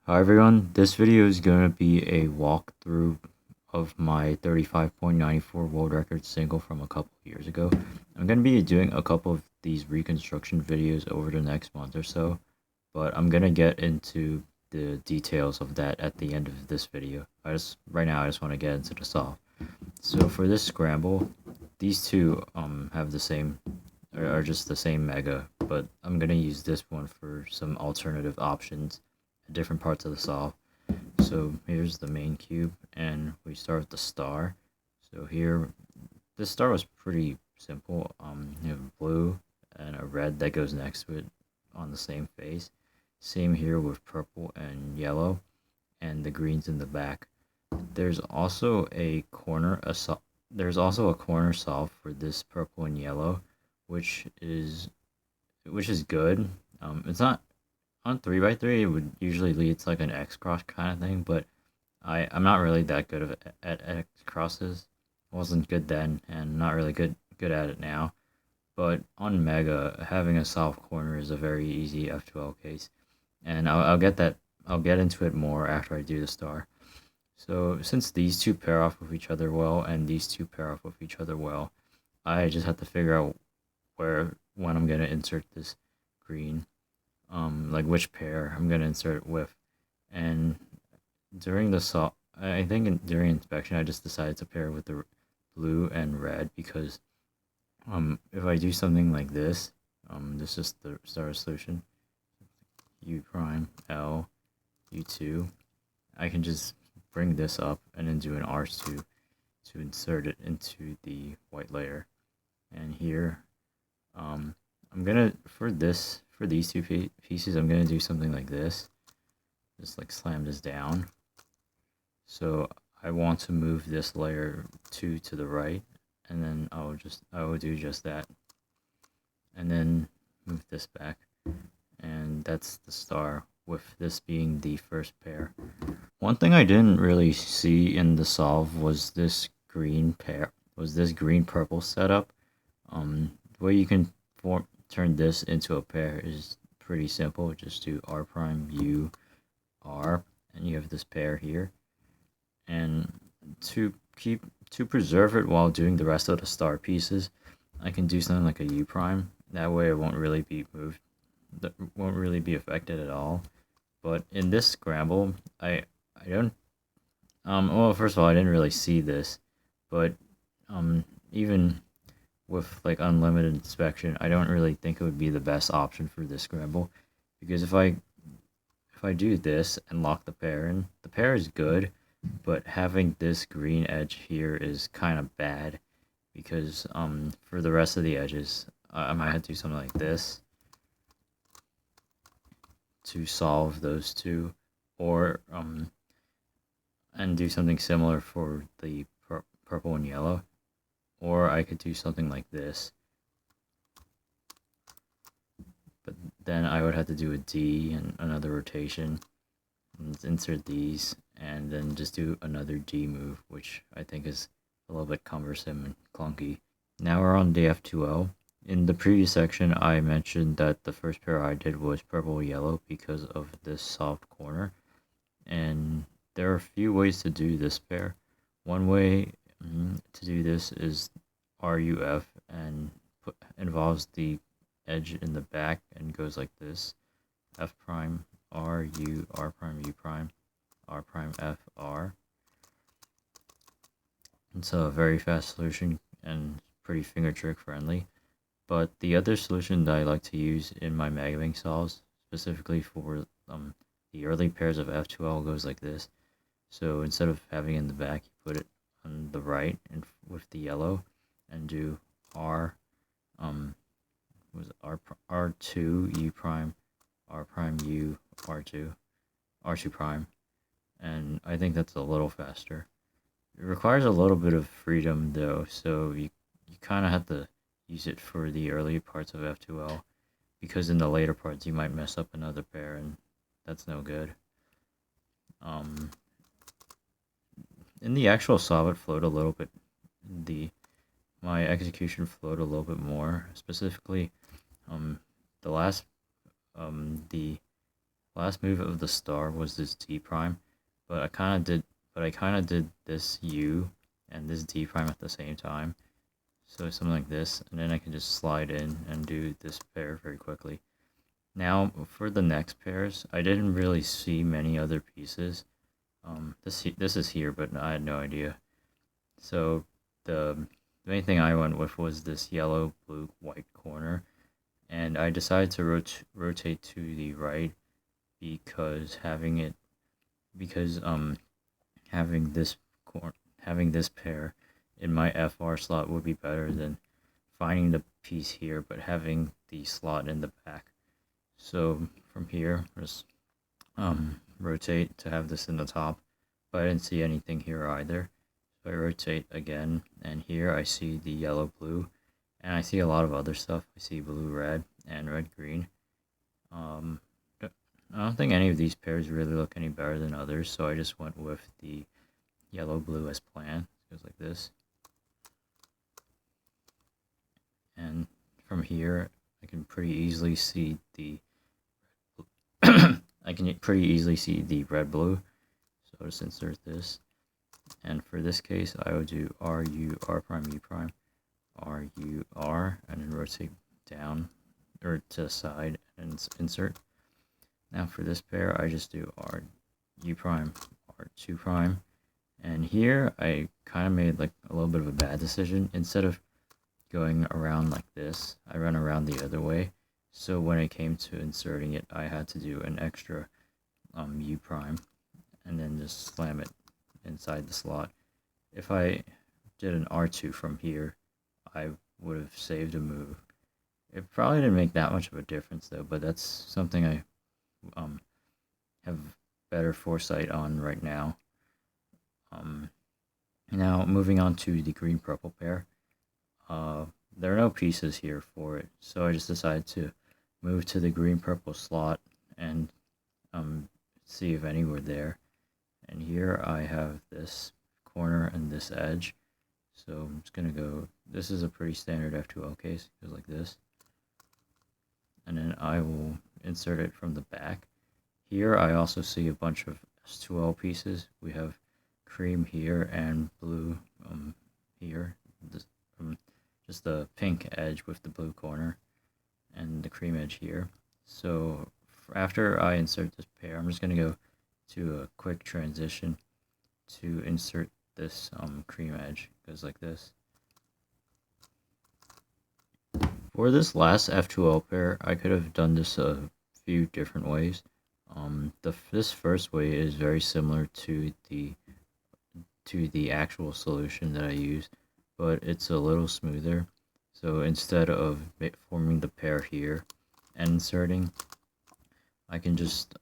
Hi everyone, this video is going to be a walkthrough of my 35.94 world record single from a couple years ago. I'm going to be doing a couple of these reconstruction videos over the next month or so, but I'm going to get into the details of that at the end of this video. Right now I just want to get into the solve. So for this scramble, these two have the same are just the same mega, but I'm going to use this one for some alternative options at different parts of the solve. So here's the main cube, and we start with the star. So here, this star was pretty simple. You have blue and a red that goes next to it on the same face. Same here with purple and yellow, and the greens in the back. There's also a corner there's also a corner solve for this purple and yellow, which is good. It's not on 3x3. It would usually lead to like an X cross kind of thing, but I'm not really that good at X crosses. Wasn't good then, and not really good at it now. But on Mega, having a solve corner is a very easy F2L case, and I'll get into it more after I do the star. So since these two pair off with each other well, and these two pair off with each other well, I just have to figure out when I'm gonna insert this green, like which pair I'm gonna insert it with. And during the during inspection, I just decided to pair with the blue and red because if I do something like this, this is the starter solution, U prime L U2. I can just bring this up and then do an R2 to insert it into the white layer. And here, I'm gonna for these two pieces, I'm gonna do something like this. Just like slam this down. So I want to move this layer 2 to the right, and then I will do just that, and then move this back, and that's the star, with this being the first pair. One thing I didn't really see in the solve was this green purple setup. The way you can turn this into a pair is pretty simple. Just do R prime U R, and you have this pair here. And to preserve it while doing the rest of the star pieces, I can do something like a U prime. That way it won't really be moved, that won't really be affected at all. But in this scramble, I don't well, first of all, I didn't really see this, but even with like unlimited inspection, I don't really think it would be the best option for this scramble, because if I do this and lock the pair in, the pair is good, but having this green edge here is kind of bad, because for the rest of the edges, I might have to do something like this to solve those two, or and do something similar for the purple and yellow, or I could do something like this, but then I would have to do a D and another rotation, and insert these, and then just do another D move, which I think is a little bit cumbersome and clunky. Now we're on the F2L. In the previous section, I mentioned that the first pair I did was purple-yellow because of this soft corner, and there are a few ways to do this pair. One way to do this is RUF, and involves the edge in the back and goes like this: F prime R U R prime U prime R prime F R. It's a very fast solution and pretty finger trick friendly. But the other solution that I like to use in my Magabang solves, specifically for the early pairs of F2L, goes like this. So instead of having it in the back, you put it on the right and with the yellow, and do R was R2 U prime R prime U R2 prime, and I think that's a little faster. It requires a little bit of freedom though, so you kind of have to use it for the early parts of F2L, because in the later parts you might mess up another pair, and that's no good. In the actual solve, it flowed a little bit. My execution flowed a little bit more. Specifically, the last the last move of the star was this D prime, but I kind of did this U and this D prime at the same time. So something like this, and then I can just slide in and do this pair very quickly. Now for the next pairs, I didn't really see many other pieces. This is here, but I had no idea. So the main thing I went with was this yellow, blue, white corner, and I decided to rotate to the right because having having this pair in my FR slot would be better than finding the piece here but having the slot in the back. So from here, just rotate to have this in the top, but I didn't see anything here either. So I rotate again, and here I see the yellow blue, and I see a lot of other stuff. I see blue red and red green. I don't think any of these pairs really look any better than others, so I just went with the yellow blue as planned. It goes like this. And from here, I can pretty easily see the red blue. So I'll just insert this. And for this case, I would do RU, R prime, U prime, RU, R, and then rotate down or to the side and insert. Now for this pair, I just do R, U prime, R2 prime. And here, I kind of made like a little bit of a bad decision. Instead of going around like this, I run around the other way. So when it came to inserting it, I had to do an extra U prime and then just slam it inside the slot. If I did an R2 from here, I would have saved a move. It probably didn't make that much of a difference though, but that's something I have better foresight on right now. Now moving on to the green purple pair. There are no pieces here for it, so I just decided to move to the green purple slot and see if any were there. And here I have this corner and this edge, so I'm just gonna go. This is a pretty standard F2L case. It goes like this, and then I will insert it from the back. Here I also see a bunch of S2L pieces. We have cream here and blue here. This, just the pink edge with the blue corner and the cream edge here. So after I insert this pair, I'm just going to go to a quick transition to insert this cream edge. It goes like this. For this last F2L pair, I could have done this a few different ways. This first way is very similar to the actual solution that I used, but it's a little smoother. So instead of forming the pair here and inserting, I can just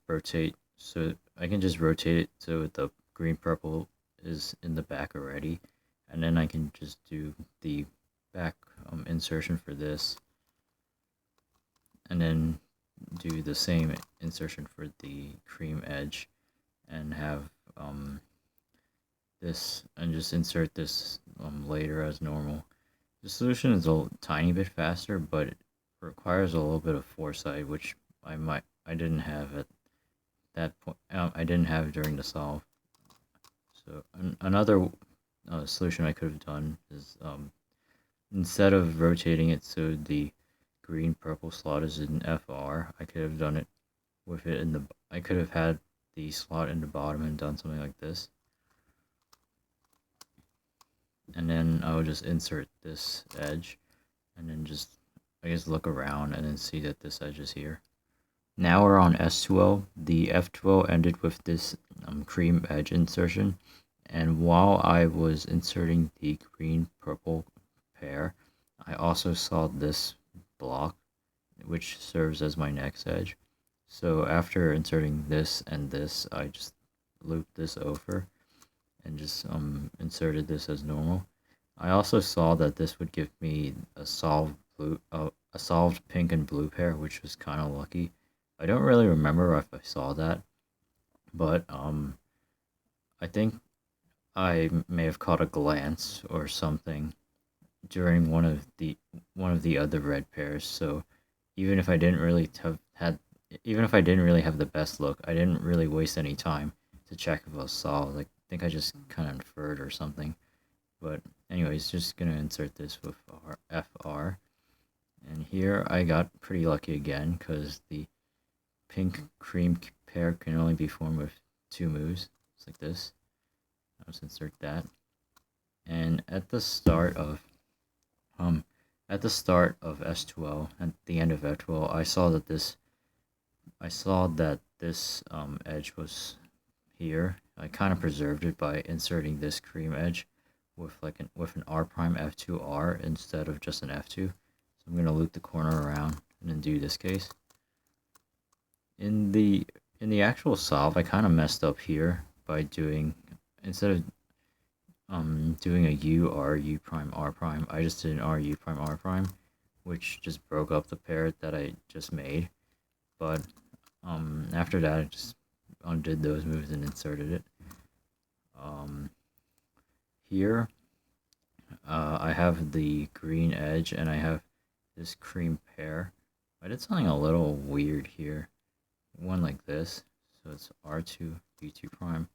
rotate. So I can just rotate it so the green purple is in the back already, and then I can just do the back insertion for this, and then do the same insertion for the cream edge, and have this, and just insert this later as normal. The solution is a tiny bit faster, but it requires a little bit of foresight, which I didn't have at that point. I didn't have during the solve. So another solution I could have done is instead of rotating it so the green purple slot is in FR, I could have done it with it in the. I could have had the slot in the bottom and done something like this. And then I would just insert this edge, and then just, I guess, look around and then see that this edge is here. Now we're on S2L. The F2L ended with this cream edge insertion, and while I was inserting the green purple pair, I also saw this block, which serves as my next edge. So after inserting this and this, I just looped this over and just inserted this as normal. I also saw that this would give me a solved pink and blue pair, which was kind of lucky. I don't really remember if I saw that, but I think I may have caught a glance or something during one of the other red pairs. So even if I didn't really have had even if I didn't really have the best look, I didn't really waste any time to check if it was solved. Like, I think I just kind of inferred or something. But anyways, just gonna insert this with FR. And here I got pretty lucky again because the pink cream pair can only be formed with 2 moves. It's like this. I'll just insert that. And at the start of S2L, at the end of F2L, I saw that this edge was here. I kind of preserved it by inserting this cream edge with an R prime F2R instead of just an F2. So I'm gonna loop the corner around and then do this case. In the actual solve, I kind of messed up here by doing, instead of doing a U R U prime R prime, I just did an R U prime R prime, which just broke up the pair that I just made. But after that, I just undid those moves and inserted it. Here, I have the green edge and I have this cream pair. I did something a little weird here. One like this, so it's R2, U2 prime,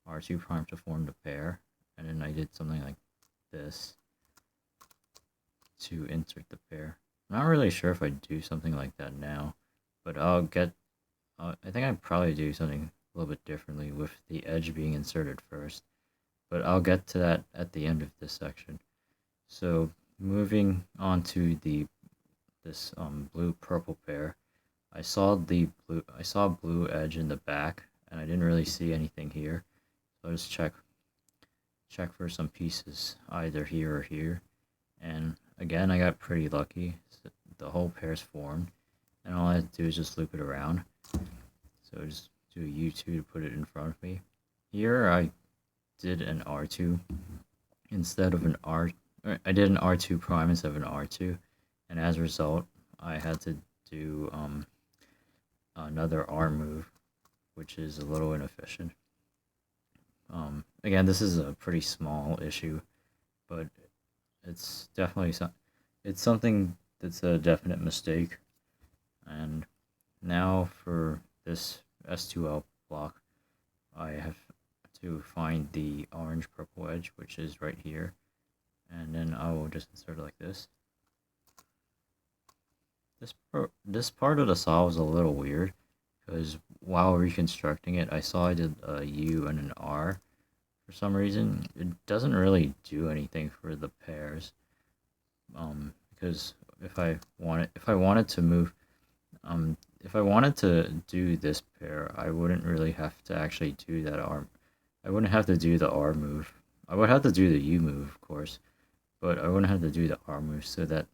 R2 prime to form the pair, and then I did something like this to insert the pair. I'm not really sure if I do something like that now, but I think I'd probably do something a little bit differently with the edge being inserted first, but I'll get to that at the end of this section. So moving on to this blue purple pair, I saw blue edge in the back, and I didn't really see anything here, so I just check for some pieces either here or here, and again I got pretty lucky. So the whole pair's formed, and all I have to do is just loop it around. So just do a U2 to put it in front of me. Here I did an R2 instead of an R. I did an R2 prime instead of an R2, and as a result, I had to do another R move, which is a little inefficient. Again, this is a pretty small issue, but it's definitely something that's a definite mistake. And now for this S2L block, I have to find the orange purple edge, which is right here, and then I will just insert it like this. This part of the solve is a little weird, because while reconstructing it, I saw I did a U and an R. For some reason, it doesn't really do anything for the pairs. Because if I wanted to do this pair, I wouldn't really have to actually do that R. I wouldn't have to do the R move. I would have to do the U move, of course, but I wouldn't have to do the R move. So that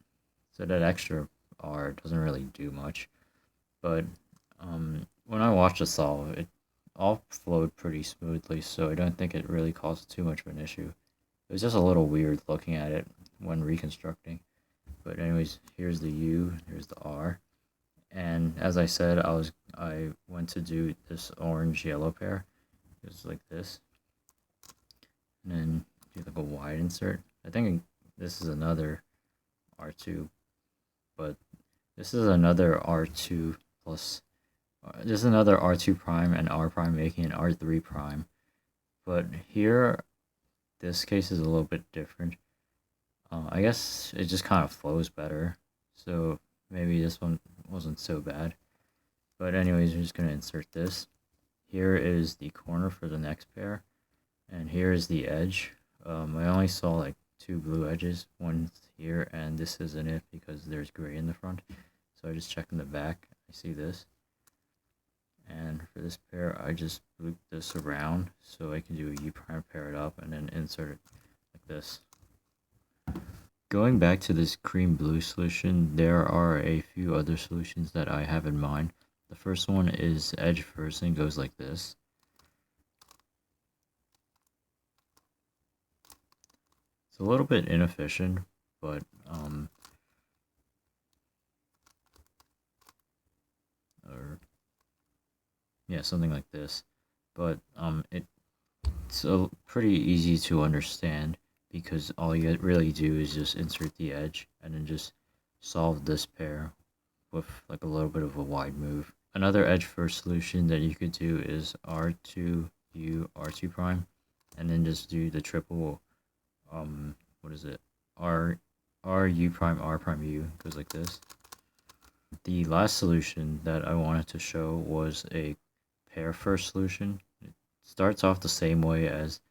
extra R doesn't really do much. But when I watched the solve, it all flowed pretty smoothly, so I don't think it really caused too much of an issue. It was just a little weird looking at it when reconstructing. But anyways, here's the U, here's the R, and as I said, I went to do this orange yellow pair. It's like this, and then do like a wide insert. I think this is another R2, but this is another R2 plus. This is another R2 prime and R prime making an R3 prime, but here, this case is a little bit different. I guess it just kind of flows better, so maybe this one wasn't so bad. But anyways, we're just going to insert this. Here is the corner for the next pair, and here is the edge. I only saw like 2 blue edges, one's here, and this isn't it because there's gray in the front. So I just check in the back, I see this. And for this pair, I just loop this around so I can do a U prime, pair it up, and then insert it like this. Going back to this cream blue solution, there are a few other solutions that I have in mind. The first one is edge first and goes like this. It's a little bit inefficient, but yeah, something like this. But it's pretty easy to understand because all you really do is just insert the edge and then just solve this pair with like a little bit of a wide move. Another edge first solution that you could do is R2U R2 prime, and then just do the triple what is it, R U prime R prime U, goes like this. The last solution that I wanted to show was a pair first solution. It starts off the same way as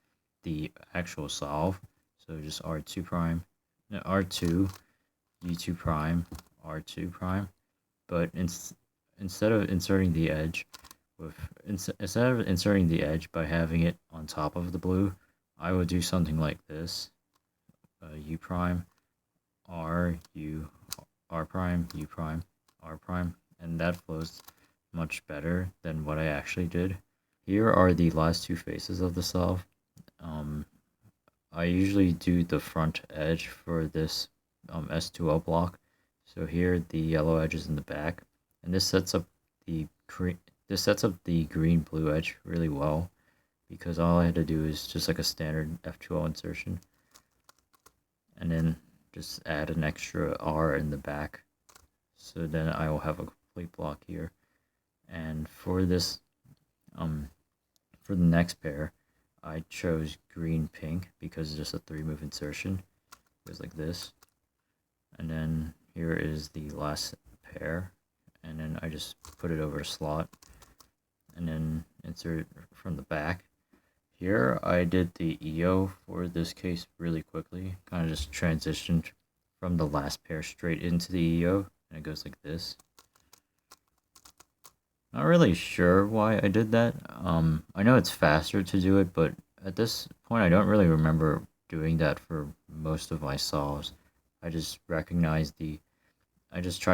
the actual solve, so just R2 prime, no, R2 U2 prime R2 prime, but instead of inserting the edge by having it on top of the blue, I would do something like this: U prime R U R prime U prime R prime, and that flows much better than what I actually did. Here are the last two faces of the solve. I usually do the front edge for this S2L block. So here the yellow edge is in the back, and this sets up the green blue edge really well, because all I had to do is just like a standard F2L insertion, and then just add an extra R in the back. So then I will have a complete block here. And for this, for the next pair, I chose green pink because it's just a 3-move insertion. It goes like this. And then here is the last pair, and then I just put it over a slot and then insert it from the back. Here I did the EO for this case really quickly, kind of just transitioned from the last pair straight into the EO, and it goes like this. Not really sure why I did that. I know it's faster to do it, but at this point I don't really remember doing that for most of my solves. I just try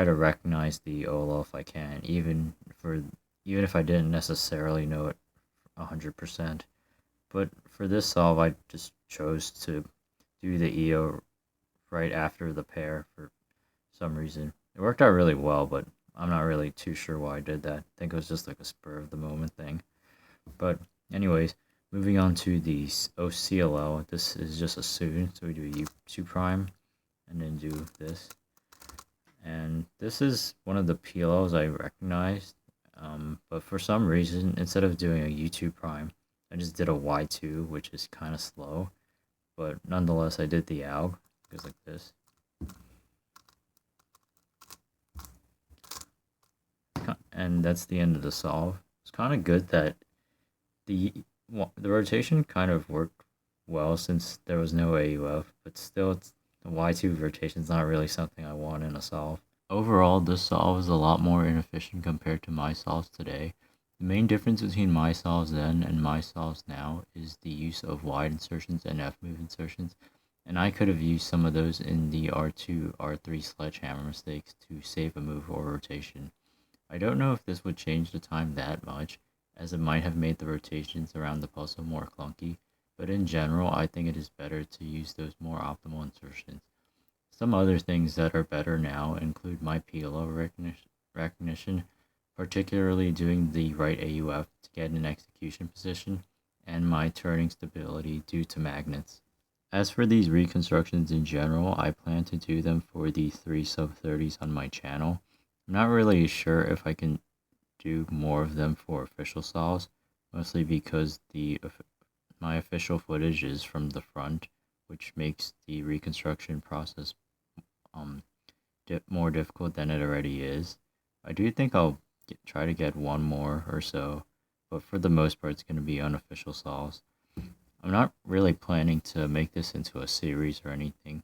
to recognize the OLL if I can, even if I didn't necessarily know it 100%. But for this solve, I just chose to do the EO right after the pair for some reason. It worked out really well, but I'm not really too sure why I did that. I think it was just like a spur of the moment thing. But anyways, moving on to the OCLL, this is just a student, so we do U2 prime, and then do this. And this is one of the PLLs I recognized, but for some reason, instead of doing a U2 prime, I just did a Y2, which is kind of slow, but nonetheless, I did the ALG. It goes like this. And that's the end of the solve. It's kind of good that the rotation kind of worked well since there was no AUF, but still, the Y2 rotation is not really something I want in a solve. Overall, this solve is a lot more inefficient compared to my solves today. The main difference between my solves then and my solves now is the use of wide insertions and F-move insertions, and I could have used some of those in the R2, R3 sledgehammer mistakes to save a move or rotation. I don't know if this would change the time that much, as it might have made the rotations around the puzzle more clunky, but in general, I think it is better to use those more optimal insertions. Some other things that are better now include my PLO recognition, particularly doing the right AUF to get an execution position, and my turning stability due to magnets. As for these reconstructions in general, I plan to do them for the 3 sub-30s on my channel. I'm not really sure if I can do more of them for official solves, mostly because my official footage is from the front, which makes the reconstruction process more difficult than it already is. I do think I'll try to get one more or so, but for the most part it's going to be unofficial solves. I'm not really planning to make this into a series or anything.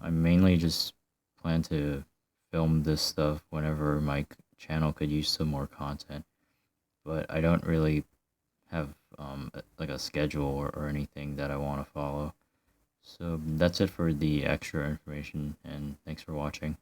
I mainly just plan to film this stuff whenever my channel could use some more content, but I don't really have like a schedule or anything that I want to follow. So that's it for the extra information, and thanks for watching.